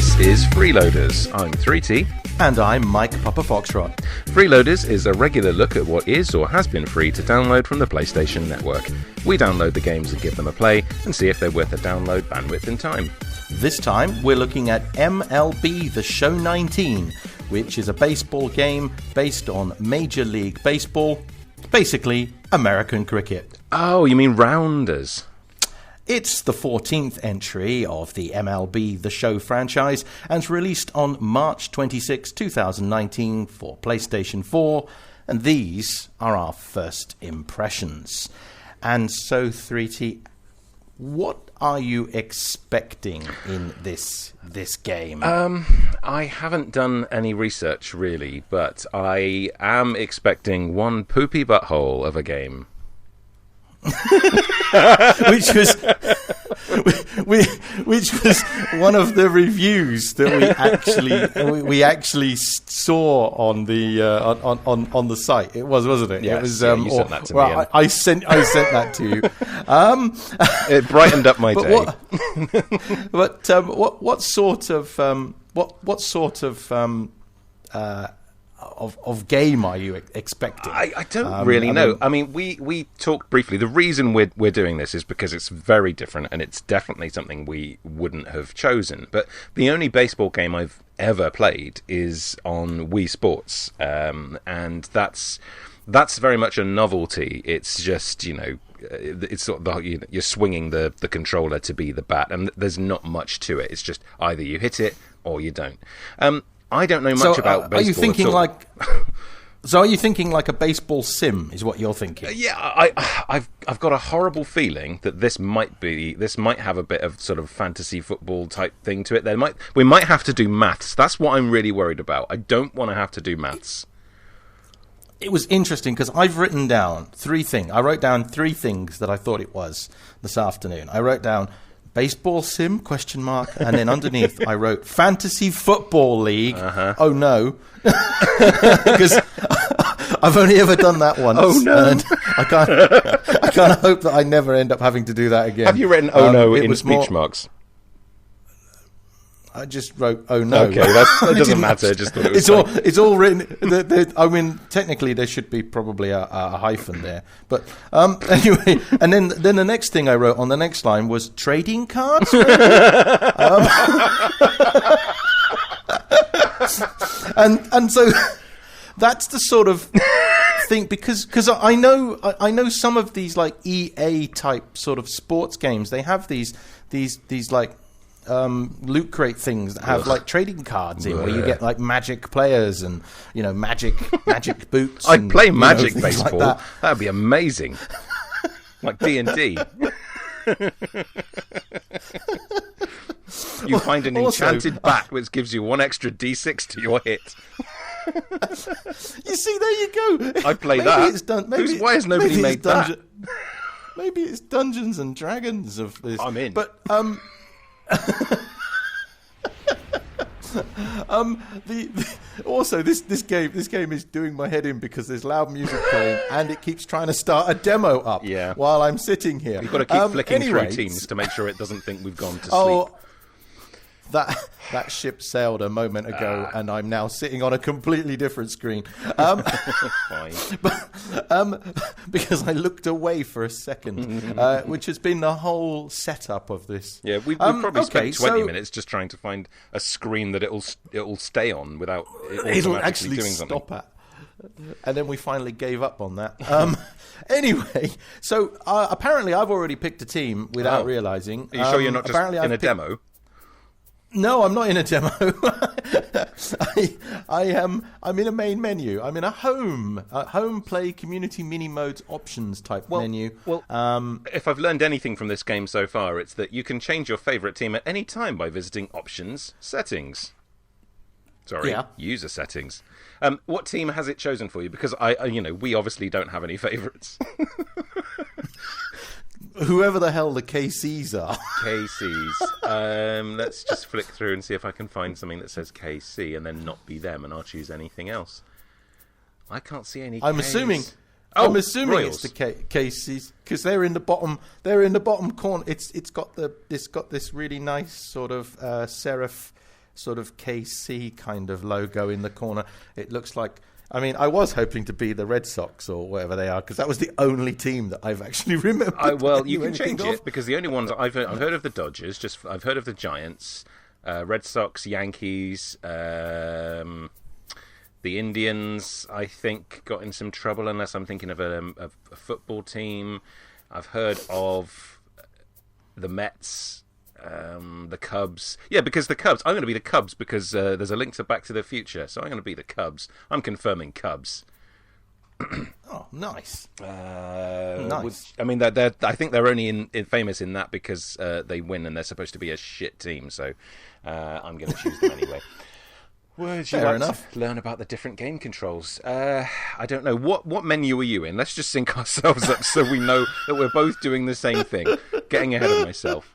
This is Freeloaders. I'm 3T. And I'm MikePapaFoxtrot. Freeloaders is a regular look at what is or has been free to download from the PlayStation Network. We download the games and give them a play and see if they're worth a download bandwidth and time. This time we're looking at MLB The Show 19, which is a baseball game based on Major League Baseball, basically American cricket. Oh, you mean Rounders? It's the 14th entry of the MLB The Show franchise and released on March 26, 2019 for PlayStation 4, and these are our first impressions. And so, 3T, what are you expecting in this game? I haven't done any research, really, but I am expecting one poopy butthole of a game. which was one of the reviews that we actually saw on the on the site. It was, wasn't it? Yes, it was. You sent that to me. I sent that to you. It brightened up my day. What sort of game are you expecting? I don't really know. I mean, we talked briefly. The reason we're doing this is because it's very different, and it's definitely something we wouldn't have chosen. But the only baseball game I've ever played is on Wii Sports, and that's very much a novelty. It's just, it's sort of you're swinging the controller to be the bat, and there's not much to it. It's just either you hit it or you don't. I don't know much about baseball. Are you thinking at all. Are you thinking like a baseball sim? Is what you're thinking? Yeah, I've got a horrible feeling that this might have a bit of sort of fantasy football type thing to it. We might have to do maths. That's what I'm really worried about. I don't want to have to do maths. It was interesting because I've written down three things. I wrote down three things that I thought it was this afternoon. I wrote down baseball sim ? And then underneath I wrote fantasy football league. Oh no, because I've only ever done that once. Oh no, and I can't hope that I never end up having to do that again. Have you written oh no in speech marks? I just wrote "oh no." Okay, that doesn't matter. I just thought it was. It's all written. I mean, technically, there should be probably a hyphen there. But anyway, and then the next thing I wrote on the next line was trading cards. And so that's the sort of thing, because I know some of these like EA type sort of sports games. They have these like loot crate things that have like trading cards in, where you get like magic players and magic boots. I'd play Magic Baseball. Like That'd be amazing, like D&D. You find an enchanted bat which gives you one extra D6 to your hit. You see, there you go. I'd play that. Why has nobody made that? Maybe it's Dungeons and Dragons of this. I'm in. But also this game is doing my head in because there's loud music playing and it keeps trying to start a demo up while I'm sitting here. You've got to keep flicking through teams to make sure it doesn't think we've gone to sleep. That ship sailed a moment ago, and I'm now sitting on a completely different screen. Fine. Because I looked away for a second, which has been the whole setup of this. Yeah, we've probably spent 20 minutes just trying to find a screen that it'll stay on without it'll actually doing something. Stop at. And then we finally gave up on that. Anyway, so apparently I've already picked a team without realizing. Are you sure you're not just in a demo? No, I'm not in a demo. I'm in a main menu. I'm in a home play community mini modes options type menu. Well, if I've learned anything from this game so far, it's that you can change your favourite team at any time by visiting options settings. User settings. What team has it chosen for you? Because we obviously don't have any favourites. Whoever the hell the KCs are. KCs. Let's just flick through and see if I can find something that says KC and then not be them, and I'll choose anything else. I can't see any. I'm Ks. assuming Royals. it's the KCs because they're in the bottom. They're in the bottom corner. It's got this really nice sort of serif sort of KC kind of logo in the corner. It looks like... I mean, I was hoping to be the Red Sox or whatever they are, because that was the only team that I've actually remembered. Well, you can change it, because the only ones I've heard of the Dodgers, I've heard of the Giants, Red Sox, Yankees, the Indians, I think, got in some trouble, unless I'm thinking of a football team. I've heard of the Mets, the Cubs. Yeah, because the Cubs. I'm going to be the Cubs because there's a link to Back to the Future, so I'm going to be the Cubs. I'm confirming Cubs. Oh, nice. Nice. I mean, I think they're only famous in that because they win and they're supposed to be a shit team, so I'm going to choose them anyway. Would you Fair like enough. to learn about the different game controls? I don't know. What menu are you in? Let's just sync ourselves up so we know that we're both doing the same thing. Getting ahead of myself.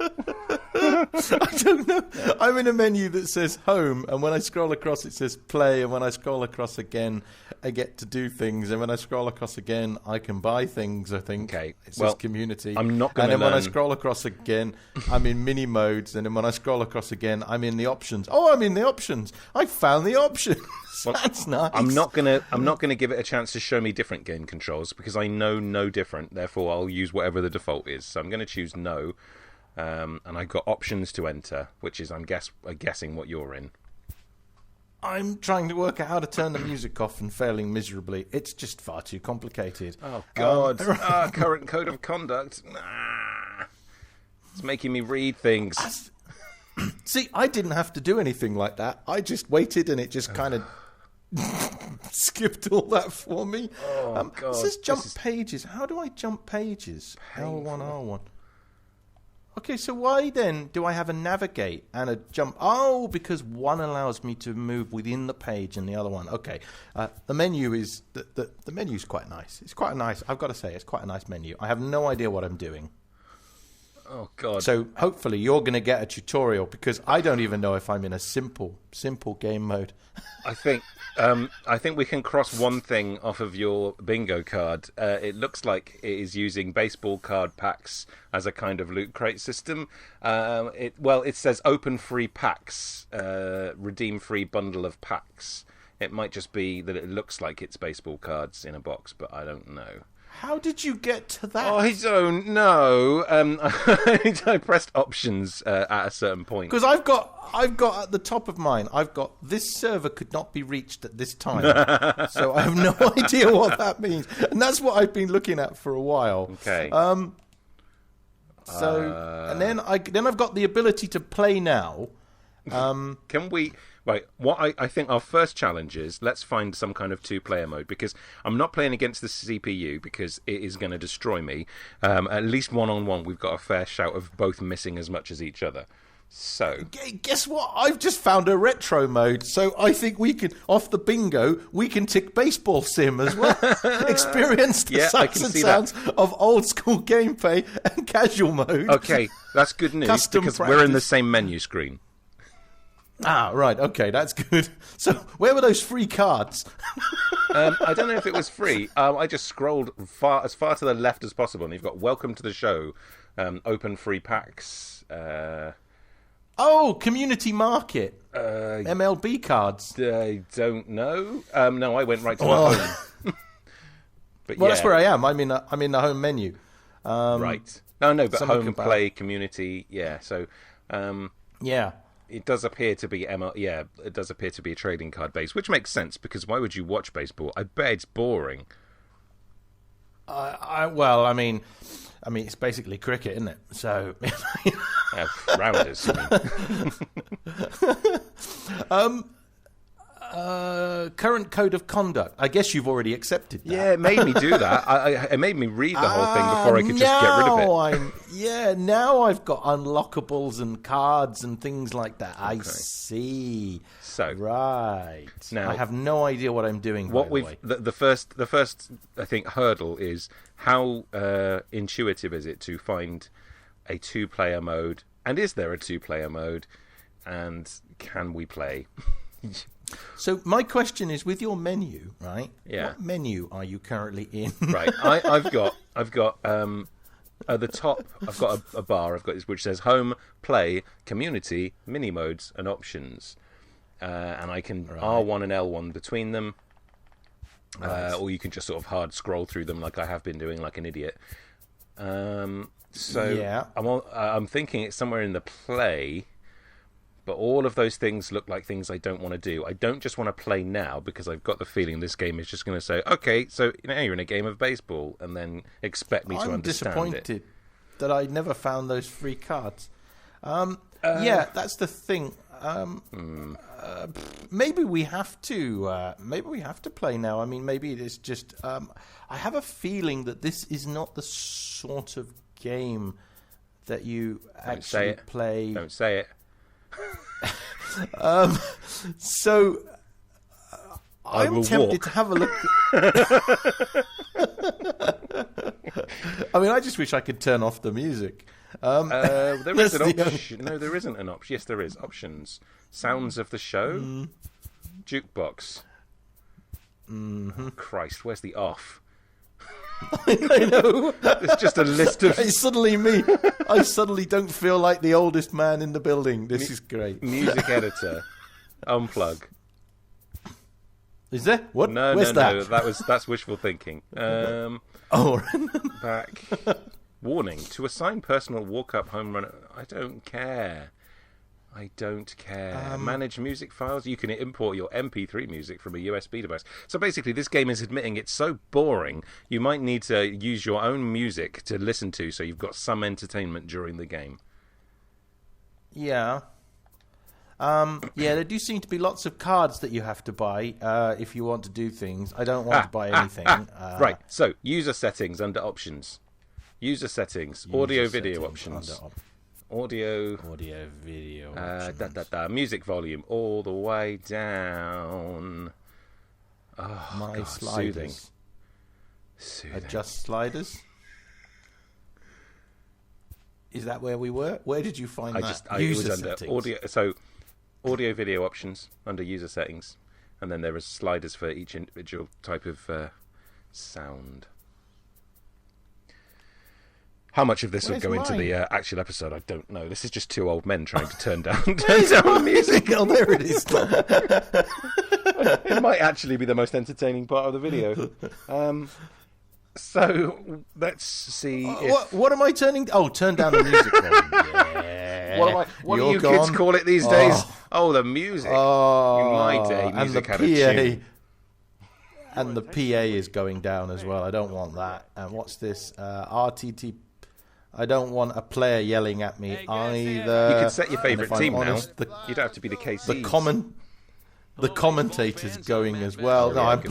I don't know. I'm in a menu that says home, and when I scroll across it says play, and when I scroll across again I get to do things, and when I scroll across again I can buy things, I think. Okay. It says community. I'm not going to. And then when I scroll across again I'm in mini modes, and then when I scroll across again I'm in the options. Oh, I'm in the options. I found the options. Well, that's nice. I'm not gonna give it a chance to show me different game controls because I know no different. Therefore, I'll use whatever the default is. So I'm going to choose no, and I've got options to enter, which is I'm guessing what you're in. I'm trying to work out how to turn the music off and failing miserably. It's just far too complicated. Oh God! Current code of conduct. Nah. It's making me read things. See, I didn't have to do anything like that. I just waited, and it just kind of skipped all that for me. Oh, God. It says jump pages. How do I jump pages? Painful. L1, R1. Okay, so why then do I have a navigate and a jump? Oh, because one allows me to move within the page and the other one. Okay, the menu is the menu's quite nice. It's quite nice. I've got to say, it's quite a nice menu. I have no idea what I'm doing. Oh God! So hopefully you're going to get a tutorial, because I don't even know if I'm in a simple game mode. I think we can cross one thing off of your bingo card. It looks like it is using baseball card packs as a kind of loot crate system. It says open free packs, redeem free bundle of packs. It might just be that it looks like it's baseball cards in a box, but I don't know. How did you get to that? I don't know. I pressed options at a certain point. Because I've got at the top of mine, I've got this server could not be reached at this time. So I have no idea what that means. And that's what I've been looking at for a while. Okay. And then I've got the ability to play now. Can we... Right, what I think our first challenge is, let's find some kind of two-player mode, because I'm not playing against the CPU, because it is going to destroy me. At least one-on-one, we've got a fair shout of both missing as much as each other. So... Guess what? I've just found a retro mode, so I think we can, off the bingo, we can tick baseball sim as well. Experience the sights and sounds of old-school gameplay and casual mode. Okay, that's good news, Custom because practice. we're in the same menu screen. Ah, right, okay, that's good. So, where were those free cards? I don't know if it was free. I just scrolled as far to the left as possible, and you've got welcome to the show, open free packs. Community market. MLB cards. I don't know. No, I went right to my home. But well, that's where I am. I'm in the home menu. Right. No, but home, about... play, community, yeah. So, yeah. It does appear to be it does appear to be a trading card base, which makes sense, because why would you watch baseball? I bet it's boring. I mean, it's basically cricket, isn't it? So, rounders. Current code of conduct. I guess you've already accepted that. Yeah, it made me do that. It made me read the whole thing before I could just get rid of it. Now I've got unlockables and cards and things like that. Okay. I see. So right now, I have no idea what I'm doing. The first I think hurdle is how intuitive is it to find a two-player mode, and is there a two-player mode, and can we play? So my question is, with your menu, right? Yeah. What menu are you currently in? Right. I've got at the top, I've got a bar. I've got which says home, play, community, mini modes, and options. and I can R1 and L1 between them, or you can just sort of hard scroll through them like I have been doing like an idiot. I'm thinking it's somewhere in the play, but all of those things look like things I don't want to do. I don't just want to play now because I've got the feeling this game is just going to say, okay, so now you're in a game of baseball, and then expect me to understand it. I'm disappointed that I never found those free cards. That's the thing. Maybe we have to. Maybe we have to play now. I mean, maybe it is just. I have a feeling that this is not the sort of game that you actually play. Don't say it. So I'm tempted to have a look. I mean, I just wish I could turn off the music. There is an option. No, there isn't an option. Yes, there is. Options. Sounds of the show. Jukebox. Oh, Christ, where's the off? I know. It's just a list of... It's suddenly me. I suddenly don't feel like the oldest man in the building. This is great. Music editor. Unplug. Is there? What? No, Where's no. that? That's wishful thinking. Back. Warning. To assign personal walk-up home run... I don't care. Manage music files. You can import your MP3 music from a USB device. So basically, this game is admitting it's so boring, you might need to use your own music to listen to, so you've got some entertainment during the game. Yeah. There do seem to be lots of cards that you have to buy if you want to do things. I don't want to buy anything. Right. So, user settings under options. User settings. Audio-video options. Audio, video. Music volume all the way down. Oh, my God, sliders. Soothing. Adjust sliders. Is that where we were? Where did you find that? It was under audio. So, audio, video options under user settings, and then there are sliders for each individual type of sound. How much of this will go into the actual episode, I don't know. This is just two old men trying to turn down the music. Oh, there it is. It might actually be the most entertaining part of the video. So let's see. What am I turning? Oh, turn down the music volume. Yeah. What do you kids call it these days? Oh, the music. In my day, music had a tune. And the PA is going down as well. I don't want that. And what's this? RTT. I don't want a player yelling at me either. You could set your favourite team now. You don't have to be the KCs. The commentator's going as well. No, I'm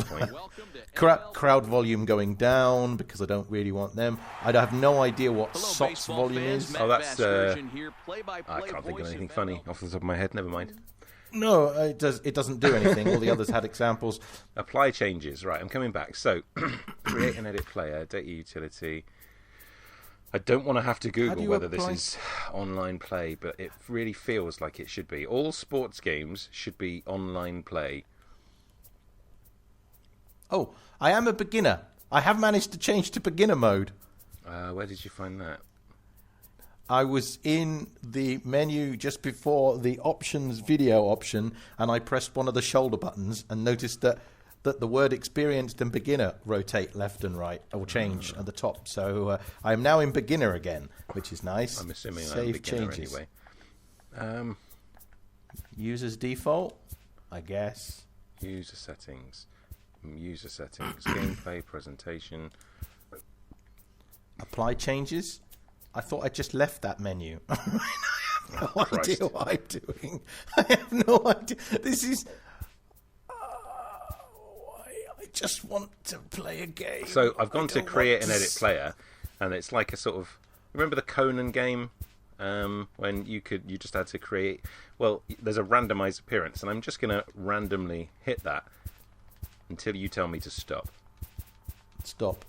crowd volume going down because I don't really want them. I have no idea what SOT's volume is. Oh, that's... I can't think of anything funny off the top of my head. Never mind. No, it doesn't do anything. All the others had examples. Apply changes. Right, I'm coming back. So, create and edit player, data utility... I don't want to have to Google whether this is online play, but it really feels like it should be. All sports games should be online play. Oh, I am a beginner. I have managed to change to beginner mode. Where did you find that? I was in the menu just before the options video option, and I pressed one of the shoulder buttons and noticed that the word experienced and beginner rotate left and right or change at the top. So I am now in beginner again, which is nice. I'm assuming I'm beginner changes. Anyway. Users default, I guess. User settings. Gameplay, presentation. Apply changes. I thought I just left that menu. I have no idea what I'm doing. I have no idea. This is... I just want to play a game. So I've gone to create and edit player, and it's like a sort of... Remember the Conan game? When you just had to create... Well, there's a randomized appearance, and I'm just going to randomly hit that until you tell me to stop. Stop.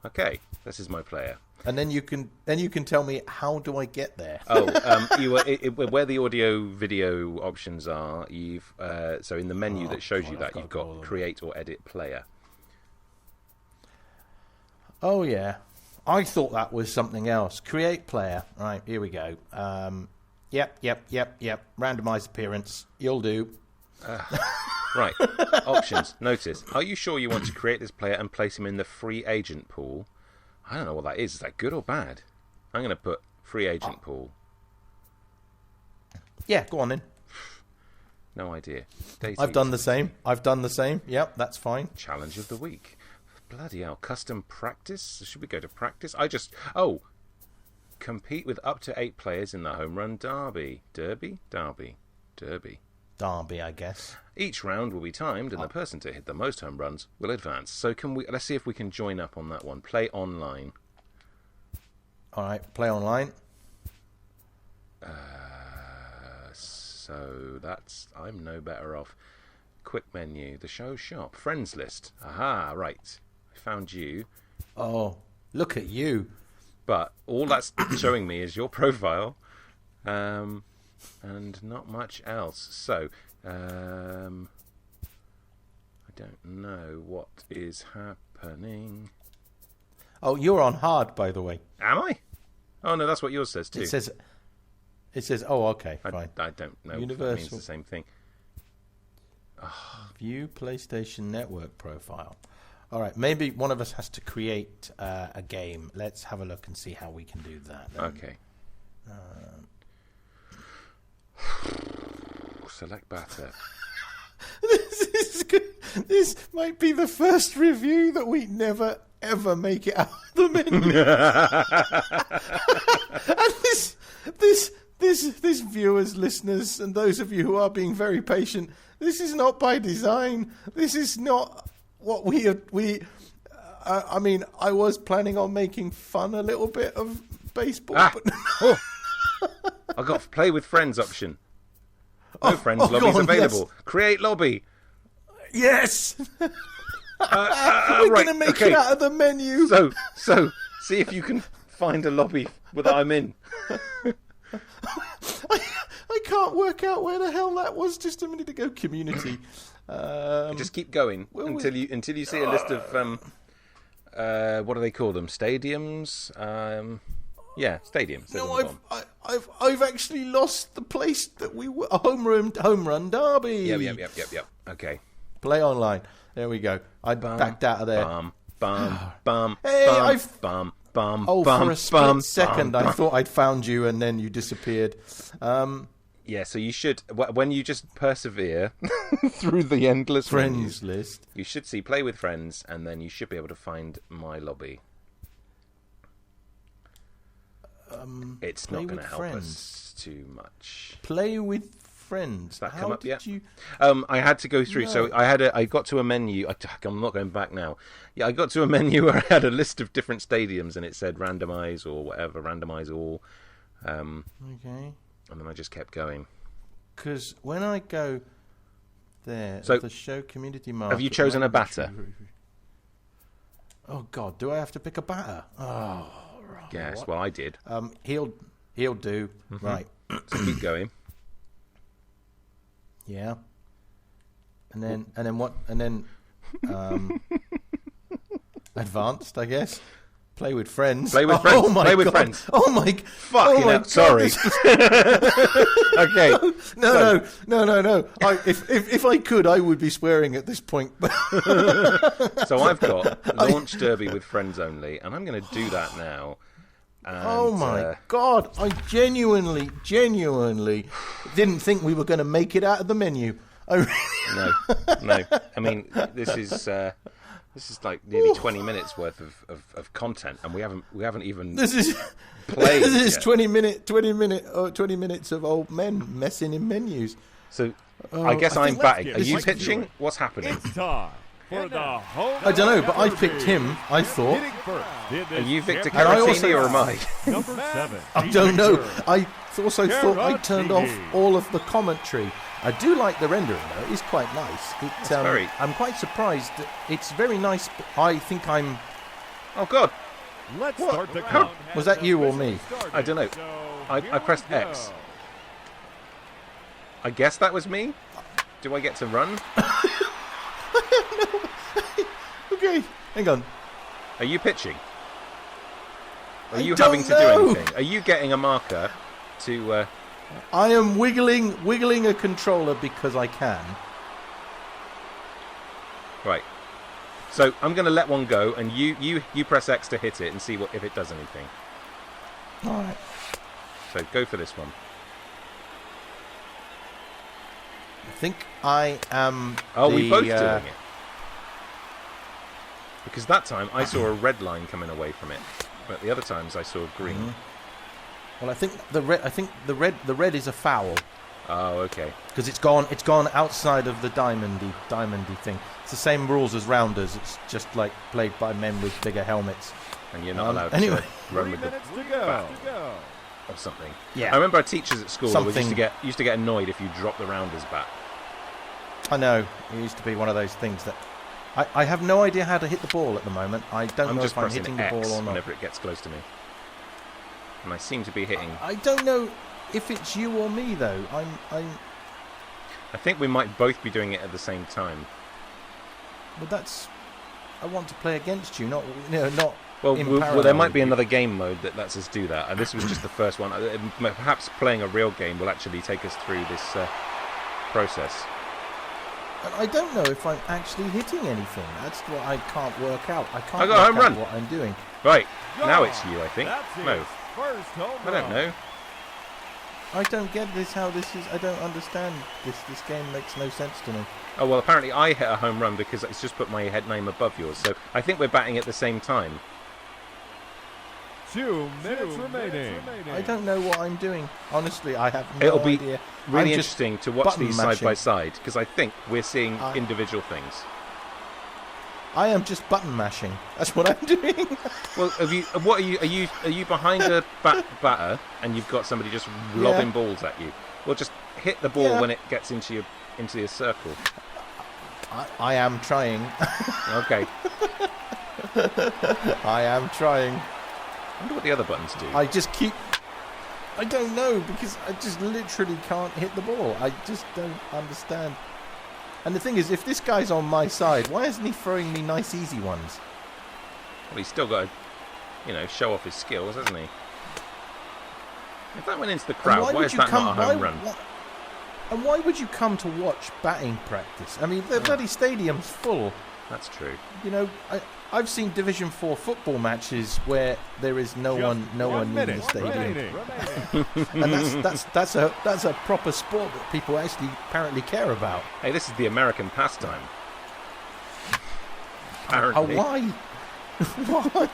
Okay, this is my player. And then you can tell me, how do I get there? Where the audio video options are, you've so in the menu that shows you that, you've got create or edit player. Oh yeah, I thought that was something else. Create player. Right, here we go. Yep. Randomized appearance. You'll do. Right. Options. Notice. Are you sure you want to create this player and place him in the free agent pool? I don't know what that is. Is that good or bad? I'm going to put free agent pool. Yeah, go on then. No idea. I've done the same. Yep, that's fine. Challenge of the week. Bloody hell. Custom practice? Should we go to practice? Compete with up to 8 players in the home run derby. Derby, I guess. Each round will be timed, and the person to hit the most home runs will advance. So let's see if we can join up on that one. Play online. All right, play online. So I'm no better off. Quick menu, the show shop, friends list. Aha, right. I found you. Oh, look at you. But all that's showing me is your profile, and not much else. So, I don't know what is happening. Oh, you're on hard, by the way. Am I? Oh no, that's what yours says too. It says. Oh, okay, fine. I don't know. Universal. If that means the same thing. View PlayStation Network profile. All right, maybe one of us has to create a game. Let's have a look and see how we can do that. Okay. Select batter. This is good. This might be the first review that we never ever make it out of the menu. And this viewers, listeners, and those of you who are being very patient, this is not by design. This is not what I mean, I was planning on making fun a little bit of baseball, but I got play with friends option. No friends lobbies available. Yes. Create lobby. Yes. We're going to make it out of the menu. So see if you can find a lobby that I'm in. I can't work out where the hell that was just a minute ago. Community. Just keep going until you see a list of what do they call them? Stadiums. Yeah, stadiums. No, I've actually lost the place that we were. A home run derby. Yep. Okay. Play online. There we go. I backed out of there. Hey, for a split second, I thought I'd found you, and then you disappeared. Yeah, so you should, when you just persevere through the endless friends list, you should see play with friends, and then you should be able to find my lobby. It's not going to help us too much. Play with friends. Does that come up yet? I had to go through. No. So I got to a menu. I'm not going back now. Yeah, I got to a menu where I had a list of different stadiums, and it said randomize or whatever, randomize all. Okay. And then I just kept going. Because when I go there, so the show community market. Have you chosen a batter? Oh God, do I have to pick a batter? Oh. Yes, what? Well, I did. He'll do. Mm-hmm. Right. So keep going. Yeah. And then what? And then advanced, I guess. Play with friends. Play with friends. Oh my Play with God. friends. Oh my. Fucking hell. Sorry. Okay. No. If I could, I would be swearing at this point. So I've got launch derby with friends only, and I'm going to do that now. And, oh my God! I genuinely didn't think we were going to make it out of the menu. No. I mean, this is like nearly 20 minutes worth of content, and we haven't even played. This is 20 minutes of old men messing in menus. So I guess I'm batting. Are you pitching? What's happening? It's time for the home. I don't know, but I picked him. I thought. Are you Victor Caratini or am I? Number 7. I don't know. I also thought I turned off all of the commentary. I do like the rendering though; it is quite nice. I'm quite surprised. It's very nice. But I think I'm. Oh God! Let's start the count. Was that you or me? I don't know. I pressed X. I guess that was me. Do I get to run? No. Okay, hang on. Are you pitching? Are you having to do anything? Are you getting a marker to? I am wiggling a controller because I can. Right. So I'm going to let one go, and you press X to hit it and see if it does anything. All right. So go for this one. I think I am. We both doing it. Because that time I saw a red line coming away from it, but the other times I saw green. Mm-hmm. Well, I think the red is a foul. Oh, okay. Because it's gone outside of the diamondy thing. It's the same rules as rounders. It's just like played by men with bigger helmets. And you're not allowed to run with the bat or something. Yeah. I remember our teachers at school used to get annoyed if you dropped the rounders bat. I know. It used to be one of those things that I have no idea how to hit the ball at the moment. I don't know if I'm hitting the ball or not. Whenever it gets close to me. And I seem to be hitting. I don't know if it's you or me though. I think we might both be doing it at the same time. Well, I want to play against you, not. Well, there might be another game mode that lets us do that, and this was just the first one. Perhaps playing a real game will actually take us through this process. And I don't know if I'm actually hitting anything. That's what I can't work out. I got a home run. What I'm doing. Right, now it's you, I think. No, First home I don't know. I don't get this. How this is? I don't understand this. This game makes no sense to me. Oh well, apparently I hit a home run because it's just put my head name above yours. So I think we're batting at the same time. 2 minutes remaining. I don't know what I'm doing. Honestly, I have no idea. It'll be really interesting to watch these side by side because I think we're seeing individual things. I am just button mashing. That's what I'm doing. Well, are you behind a batter and you've got somebody just lobbing balls at you? Well, just hit the ball when it gets into your circle. I am trying. Okay. I am trying. I wonder what the other buttons do. I don't know, because I just literally can't hit the ball. I just don't understand. And the thing is, if this guy's on my side, why isn't he throwing me nice, easy ones? Well, he's still got to, show off his skills, hasn't he? If that went into the crowd, why is that not a home run? And why would you come to watch batting practice? I mean, the bloody stadium's full. That's true. I've seen Division 4 football matches where there is no one in the stadium, and that's a proper sport that people actually apparently care about. Hey, this is the American pastime. Apparently. Why? Why?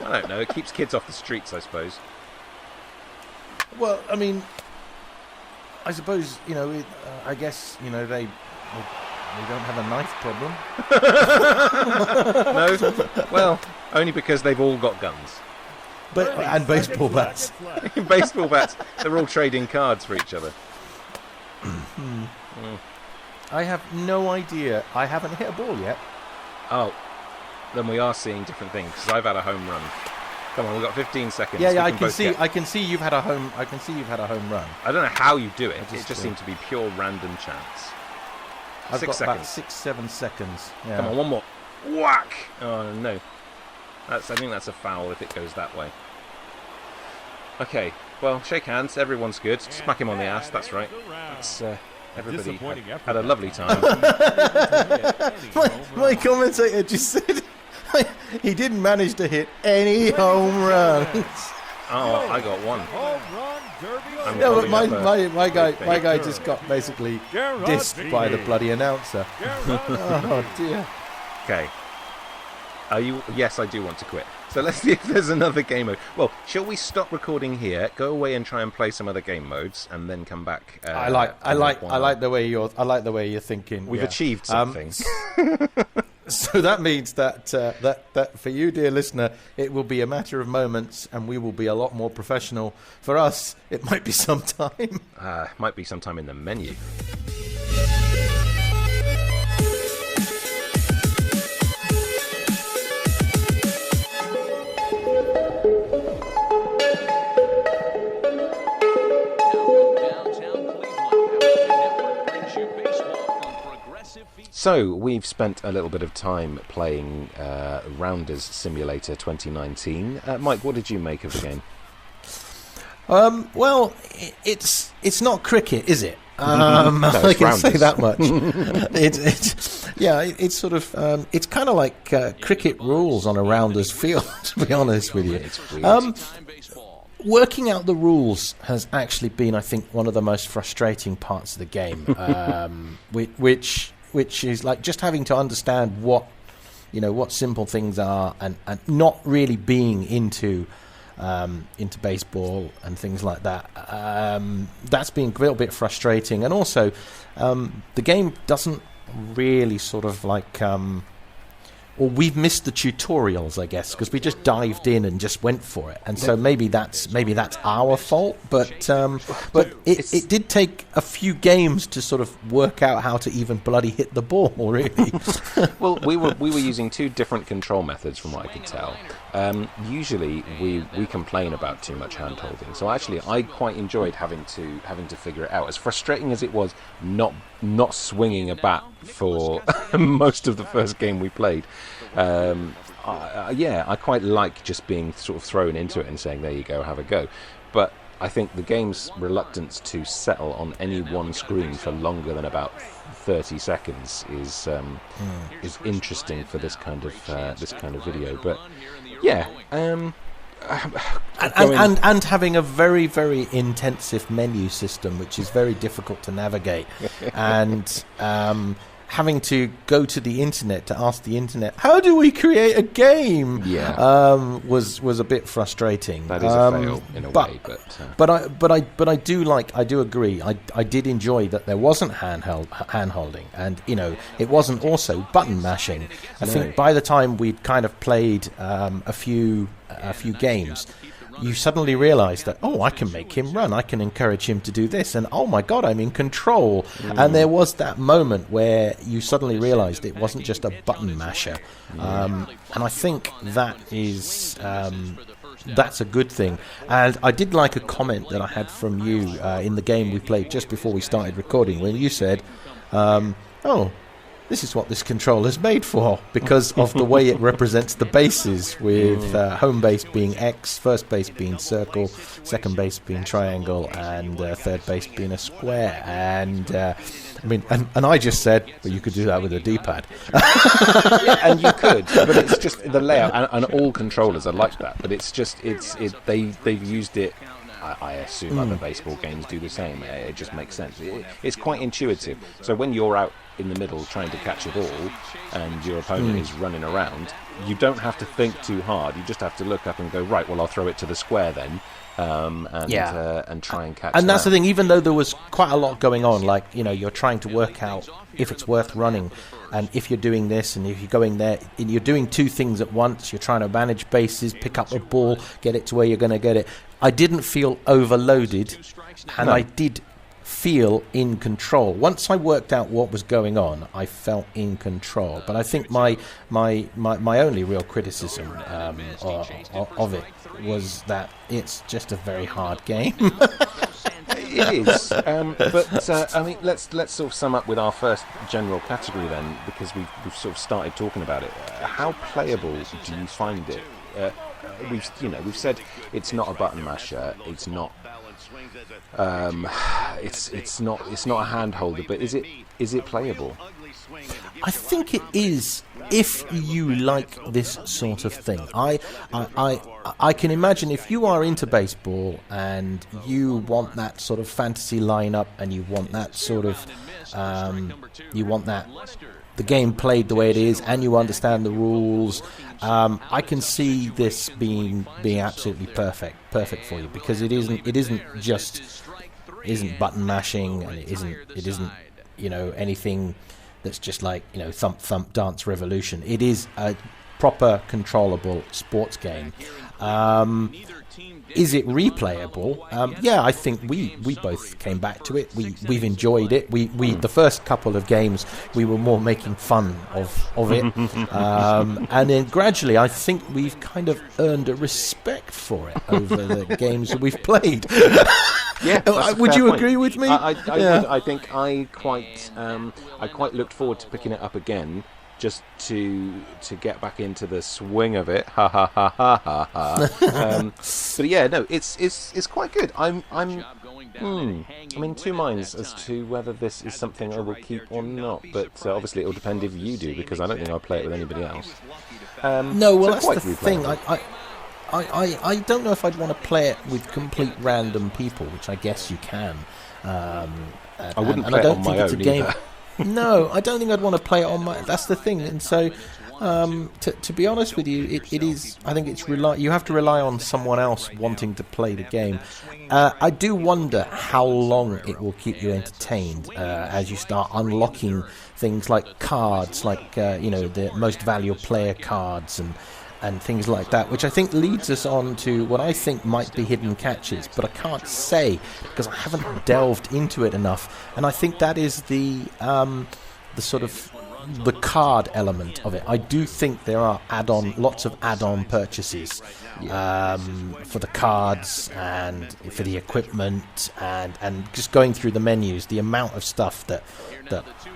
I don't know. It keeps kids off the streets, I suppose. Well, I mean, I suppose I guess they don't have a knife problem. No? Well, only because they've all got guns. And baseball bats. Baseball bats. They're all trading cards for each other. I have no idea. I haven't hit a ball yet. Oh, then we are seeing different things, because I've had a home run. Come on, we've got 15 seconds. Yeah, I can see you've had a home run. I don't know how you do it. It just seemed to be pure random chance. I've 6 got seconds. about 6-7 seconds. Yeah. Come on, one more. Whack! Oh, no. I think that's a foul if it goes that way. Okay, well, shake hands. Everyone's good. Smack him on the ass. That's right. That's, everybody had a lovely time. my commentator just said he didn't manage to hit any home runs. Oh, I got one. No, but my guy just got basically dissed by the bloody announcer. Oh dear. Okay. Yes, I do want to quit. So let's see if there's another game mode. Well, shall we stop recording here, go away and try and play some other game modes, and then come back? I like the way you're thinking. We've achieved something. So that means that for you, dear listener, it will be a matter of moments, and we will be a lot more professional. For us, it might be some time. Might be sometime in the menu. So, we've spent a little bit of time playing Rounders Simulator 2019. Mike, what did you make of the game? Well, it's not cricket, is it? No, I can say Rounders. that much. Yeah, it's sort of it's kind of like cricket rules on a rounders field. To be honest with you, It's weird. Working out the rules has actually been, I think, one of the most frustrating parts of the game, which is like just having to understand what simple things are, and not really being into baseball and things like that. That's been a little bit frustrating, and also the game doesn't really sort of like. Well, we've missed the tutorials, I guess, because we just dived in and just went for it, and so maybe that's our fault. But it did take a few games to sort of work out how to even bloody hit the ball, really. Well, we were using two different control methods, from what I could tell. Usually, we complain about too much hand holding. So actually, I quite enjoyed having to figure it out. As frustrating as it was, not swinging a bat for most of the first game we played. I quite like just being sort of thrown into it and saying, there you go, have a go. But I think the game's reluctance to settle on any one screen for longer than about 30 seconds is interesting for this kind of video. But yeah, and having a very, very intensive menu system, which is very difficult to navigate, and having to go to the internet to ask the internet, how do we create a game? Was a bit frustrating. That is a fail in a way, but I do agree. I did enjoy that there wasn't hand holding, and it wasn't also button mashing. I think by the time we'd kind of played a few games, you suddenly realise that, I can make him run, I can encourage him to do this, and oh my god, I'm in control. And there was that moment where you suddenly realised it wasn't just a button masher. And I think that is that's a good thing. And I did like a comment that I had from you in the game we played just before we started recording, when you said, this is what this controller's made for, because of the way it represents the bases, with home base being X, first base being circle, second base being triangle, and third base being a square. And and I just said, well, you could do that with a D-pad. Yeah, and you could, but it's just the layout, and all controllers are like that. But it's just they've used it. I assume other baseball games do the same. It just makes sense. It's quite intuitive. So when you're out in the middle trying to catch a ball and your opponent is running around, you don't have to think too hard. You just have to look up and go, right, well, I'll throw it to the square then, and try and catch. And that's the thing. Even though there was quite a lot going on, like you're trying to work out if it's worth running, and if you're doing this, and if you're going there, and you're doing two things at once. You're trying to manage bases, pick up a ball, get it to where you're going to get it. I didn't feel overloaded, and I did feel in control. Once I worked out what was going on, I felt in control. But I think my only real criticism of it was that it's just a very hard game. It is, but let's sort of sum up with our first general category then, because we've sort of started talking about it. How playable do you find it? We've said it's not a button masher. It's not. It's not a hand holder. But is it playable? I think it is, if you like this sort of thing. I can imagine if you are into baseball and you want that sort of fantasy lineup, and you want that sort of the game played the way it is, and you understand the rules. I can see this being absolutely perfect for you, because it isn't button mashing, and it isn't anything that's just like thump thump dance revolution. It is a proper controllable sports game. Is it replayable? Yeah, I think we both came back to it. We've enjoyed it. We the first couple of games we were more making fun of it, and then gradually I think we've kind of earned a respect for it over the games that we've played. Yeah, would you agree with me? I would. I think I quite looked forward to picking it up again, just to get back into the swing of it. Ha ha ha ha ha ha. But yeah, no, it's quite good. I'm I'm in two minds as to whether this is something I will keep or not, but obviously it will depend if you do, because I don't think I'll play it with anybody else. No, well, so that's the thing. I don't know if I'd want to play it with complete random people, which I guess you can. I wouldn't play it on my own either. No, I don't think I'd want to play it on my... That's the thing. And so, to be honest with you, it is... I think it's... You have to rely on someone else wanting to play the game. I do wonder how long it will keep you entertained as you start unlocking things like cards, like, the most valuable player cards and things like that, which I think leads us on to what I think might be hidden catches, but I can't say because I haven't delved into it enough. And I think that is the sort of the card element of it. I do think there are lots of add-on purchases for the cards and for the equipment and just going through the menus, the amount of stuff that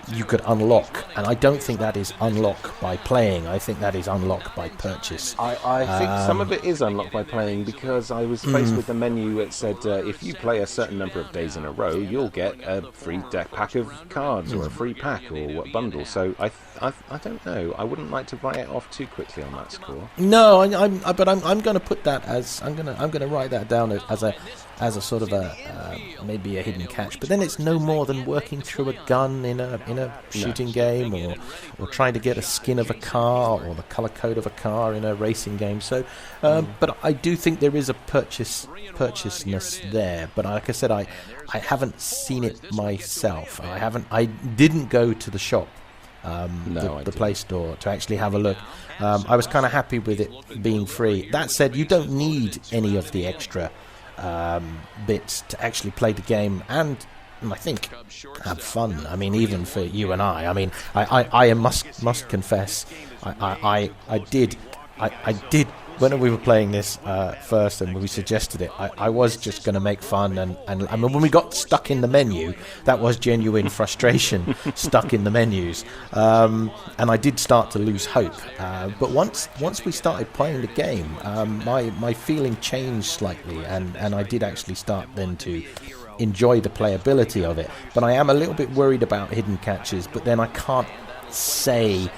you could unlock, and I don't think that is unlock by playing. I think that is unlock by purchase. I think some of it is unlocked by playing, because I was faced with the menu that said if you play a certain number of days in a row, you'll get a free deck pack of cards or a free pack or what bundle. So I don't know. I wouldn't like to write it off too quickly on that score. No, but I'm going to put that as I'm going to write that down as a sort of maybe a hidden catch. But then it's no more than working through a gun in a shooting game, or trying to get a skin of a car or the color code of a car in a racing game. So, but I do think there is a purchaseness there. But like I said, I haven't seen it myself. I didn't go to the shop. The Play Store to actually have a look. I was kind of happy with it being free. That said, you don't need any of the extra bits to actually play the game and I think have fun. I mean, even for you and I mean, I must confess, I did when we were playing this first and we suggested it, I was just going to make fun, and I mean, when we got stuck in the menu, that was genuine frustration, stuck in the menus, and I did start to lose hope. But once we started playing the game, my feeling changed slightly, and I did actually start then to enjoy the playability of it. But I am a little bit worried about hidden catches, but then I can't say,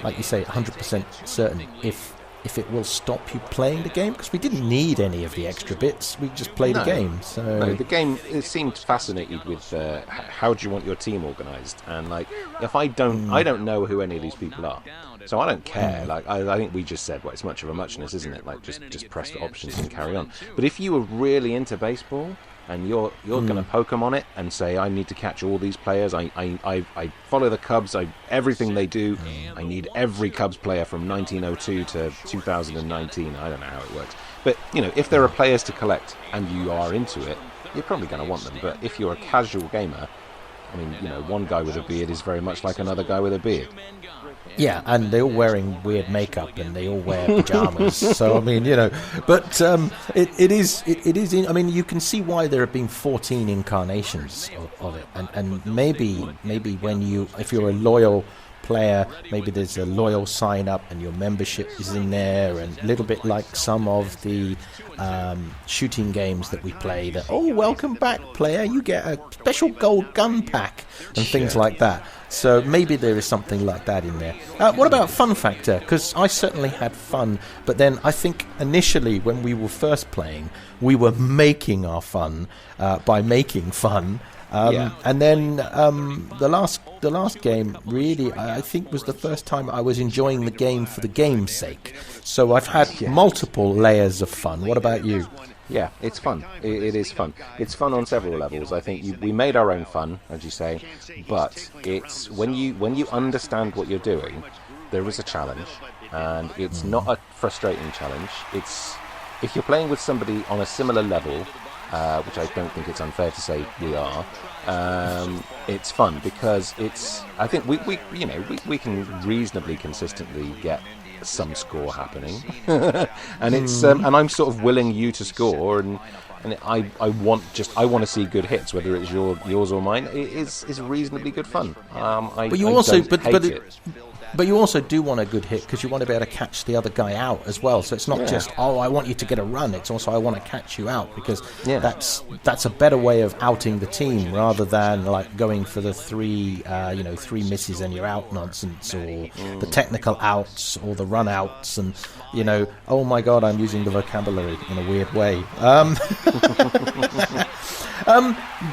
like you say, 100% certain if it will stop you playing the game, because we didn't need any of the extra bits. We just played the game. So no, the game, it seemed fascinated with how do you want your team organised, and like if I don't know who any of these people are, so I don't care. Like I think we just said, well, it's much of a muchness, isn't it? Like just press the options and carry on. But if you were really into baseball and you're going to poke them on it and say, I need to catch all these players, I follow the Cubs, everything they do, I need every Cubs player from 1902 to 2019, I don't know how it works. But, if there are players to collect and you are into it, you're probably going to want them. But if you're a casual gamer, I mean, one guy with a beard is very much like another guy with a beard. Yeah, and they're all wearing weird makeup and they all wear pajamas. So I mean, but it is. I mean, you can see why there have been 14 incarnations of it, and maybe when if you're a loyal player, maybe there's a loyal sign up and your membership is in there, and a little bit like some of the shooting games that we play, that welcome back player, you get a special gold gun pack and things like that. So maybe there is something like that in there. What about fun factor? Because I certainly had fun, but then I think initially when we were first playing, we were making our fun by making fun. And then the last game really, I think, was the first time I was enjoying the game for the game's sake. So I've had multiple layers of fun. What about you? Yeah, it's fun. It is fun. It's fun on several levels. I think we made our own fun, as you say, but it's when you understand what you're doing, there is a challenge, and it's not a frustrating challenge. It's if you're playing with somebody on a similar level, which I don't think it's unfair to say we are. It's fun because I think we can reasonably consistently get some score happening, and it's and I'm sort of willing you to score, and I want to see good hits, whether it's yours or mine. It is reasonably good fun. But you also do want a good hit because you want to be able to catch the other guy out as well. So it's not just, I want you to get a run. It's also, I want to catch you out, because that's a better way of outing the team rather than like going for the three misses and you're out nonsense, or the technical outs or the run outs, and oh my God, I'm using the vocabulary in a weird way.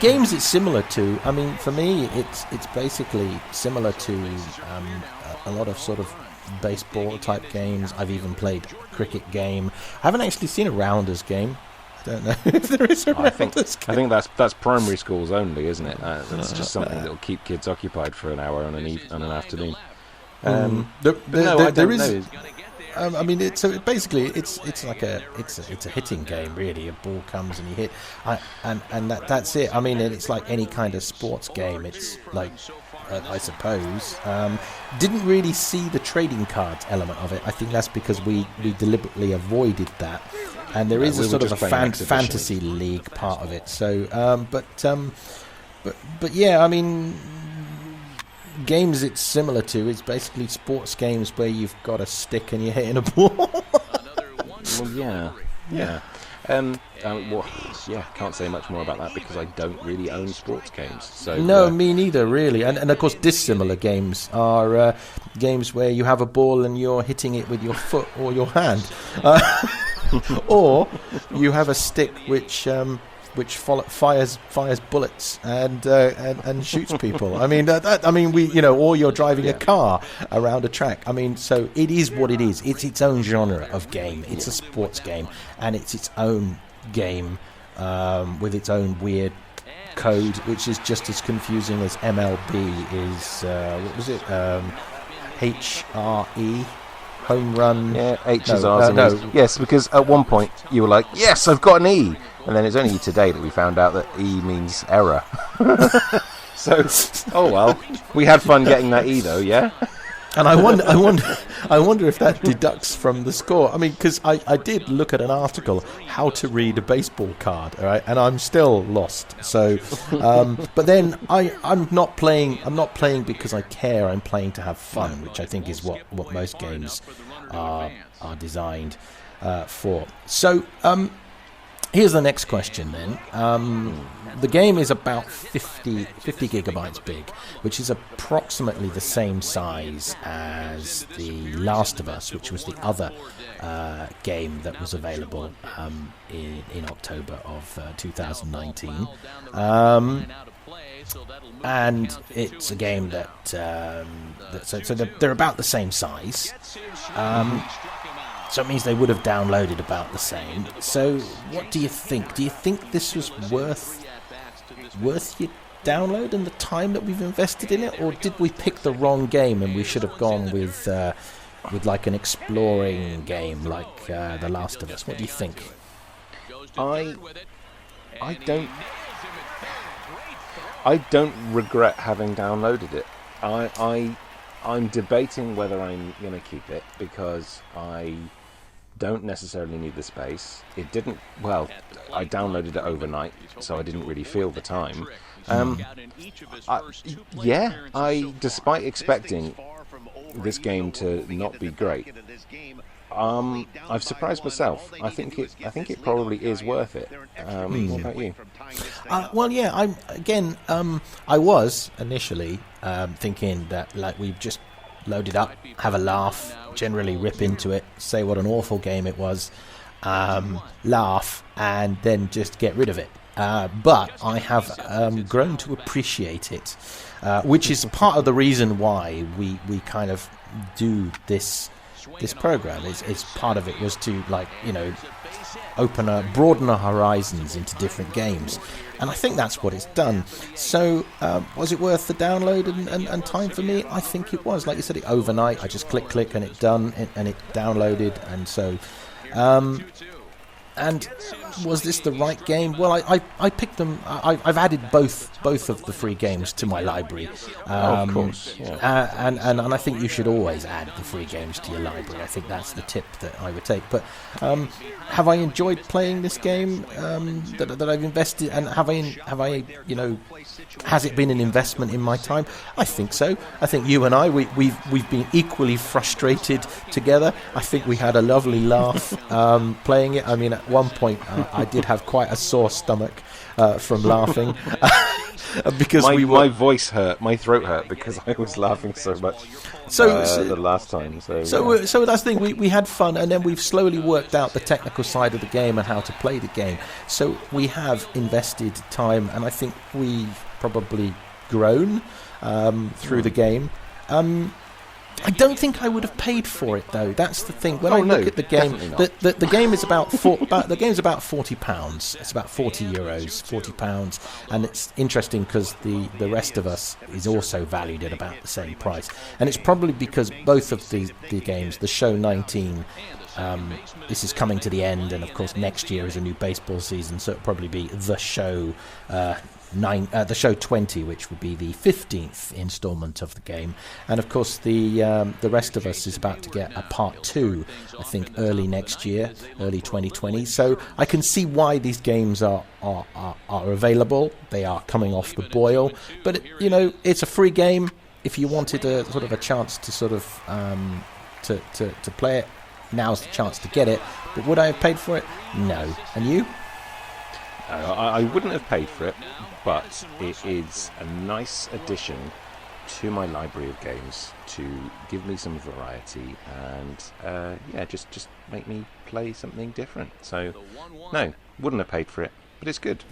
Games it's similar to, I mean, for me, it's basically similar to a lot of sort of baseball type games. I've even played a cricket game. I haven't actually seen a rounders game. I don't know if there is a rounders game. I think that's primary schools only, isn't it? That's just something that will keep kids occupied for an hour on an afternoon. There is. I mean, it's basically it's like a hitting game, really. A ball comes and you hit, and that's it. I mean, it's like any kind of sports game. It's like, I suppose, didn't really see the trading cards element of it. I think that's because we deliberately avoided that, and there is a sort of a fantasy league part of it. So, but yeah, I mean. Games it's similar to, it's basically sports games where you've got a stick and you're hitting a ball. Well, yeah. Can't say much more about that because I don't really own sports games. So no, me neither, really. And of course, dissimilar games are games where you have a ball and you're hitting it with your foot or your hand, or you have a stick which fires bullets and shoots people. I mean, or you're driving a car around a track. I mean, so it is what it is. It's its own genre of game. It's a sports game, and it's its own game with its own weird code, which is just as confusing as MLB is. What was it? HRE. Home run. Yeah, H is R's. No. Yes, because at one point you were like, yes, I've got an E. And then it's only today that we found out that E means error. So, oh well. We had fun getting that E though, yeah? And I wonder if that deducts from the score. I mean, because I did look at an article, how to read a baseball card, all right, and I'm still lost. So, but then I'm not playing because I care. I'm playing to have fun, which I think is what most games are designed for. So, here's the next question then. The game is about 50 gigabytes big, which is approximately the same size as The Last of Us, which was the other game that was available in October of 2019. And it's a game so they're about the same size. So it means they would have downloaded about the same. So what do you think? Do you think this was worth your download and the time that we've invested in it? Or did we pick the wrong game and we should have gone with like an exploring game like The Last of Us? What do you think? I don't regret having downloaded it. I'm debating whether I'm going to keep it because I don't necessarily need the space. I downloaded it overnight, so I didn't really feel the time. Despite expecting this game to not be great, I've surprised myself. I think it probably is worth it. What about you? I was initially thinking that like we've just load it up, have a laugh, generally rip into it, say what an awful game it was, laugh, and then just get rid of it. But I have grown to appreciate it, which is part of the reason why we kind of do this program. Is part of it was to broaden our horizons into different games, and I think that's what it's done. So was it worth the download and time for me? I think it was. Like you said, overnight I just click and it done and it downloaded, and so And was this the right game? Well, I picked them. I've added both of the free games to my library. Of course. Yeah. And I think you should always add the free games to your library. I think that's the tip that I would take. But have I enjoyed playing this game that I've invested? And have I has it been an investment in my time? I think so. I think you and I we've been equally frustrated together. I think we had a lovely laugh playing it. I mean, at one point I did have quite a sore stomach from laughing because my voice hurt, my throat hurt because I was laughing so much the last time. So that's the thing. We had fun, and then we've slowly worked out the technical side of the game and how to play the game. So we have invested time, and I think we've probably grown through the game. I don't think I would have paid for it though. That's the thing. When I look at the game, the game is about the game's about £40. It's about €40, £40, and it's interesting because the rest of us is also valued at about the same price, and it's probably because both of the games, the Show 19. This is coming to the end, and of course next year is a new baseball season, so it'll probably be the Show. The Show 20, which would be the 15th instalment of the game, and of course the rest of us is about to get a part 2, I think early next year, early 2020. So I can see why these games are available. They are coming off the boil, but it's a free game. If you wanted a sort of a chance to sort of to play it, now's the chance to get it. But would I have paid for it? No. And you? I wouldn't have paid for it, but it is a nice addition to my library of games to give me some variety and just make me play something different. So no, wouldn't have paid for it, but it's good.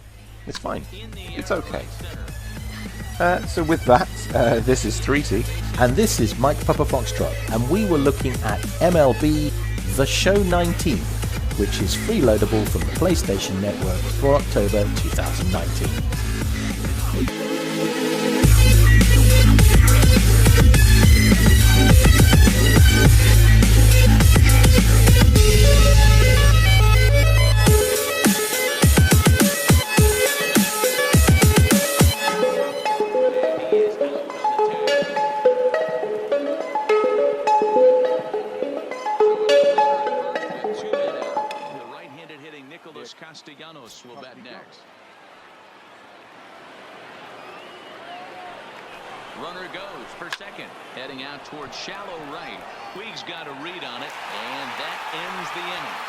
It's fine. It's okay. So with that, this is 3T. And this is MikePapaFoxtrot, and we were looking at MLB The Show 19, which is freeloadable from the PlayStation Network for October 2019. Castellanos will bat next. Runner goes for second, heading out towards shallow right. Puig's got a read on it, and that ends the inning.